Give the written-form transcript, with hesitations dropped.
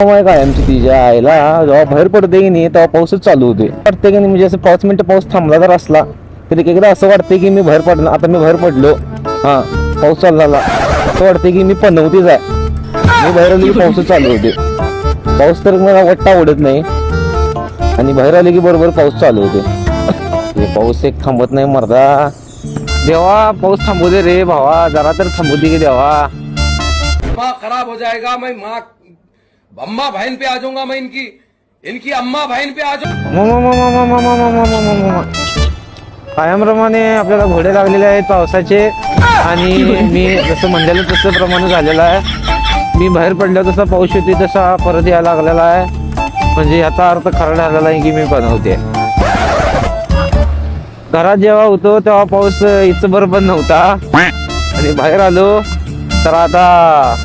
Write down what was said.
काय आमची तिच्या आईला जेव्हा बाहेर पडते की नाही तेव्हा पाऊसच चालू होते वाटते की नाही. म्हणजे असं 5 मिनिटं पाऊस थांबला जर असला तरी एकदा असं वाटते की मी बाहेर पडलो. आता मी बाहेर पडलो, हा पाऊस चालू झाला, असं वाटते की मी पनवतीच आहे. मी बाहेर आलो की पाऊसच चालू होते. पाऊस तर मला वाटता आवडत नाही आणि बाहेर आले की बरोबर पाऊस चालू होते. पाऊस एक थांबत नाही मर्दा. देवा पाऊस थांबू दे रे भावा, जरा तर थांबू दे की देवा. दिमाग खराब हो जाएगा. मैं माँ अम्मा बहन पे आ जाऊंगा. मैं इनकी अम्मा बहन पे आ जाऊंगा. कायमप्रमाणे आपल्याला घोडे लागलेले आहेत पावसाचे आणि मी जसं म्हणलेलं तसं प्रमाणे झालेलं आहे. मी बाहेर पडलो तसा पाऊस येते तसा परत यायला लागलेला आहे. म्हणजे याचा अर्थ खरा झालेला आहे की मी बनवते. घरात जेव्हा होतो तेव्हा पाऊस इथं बरोबर नव्हता आणि बाहेर आलो तर आता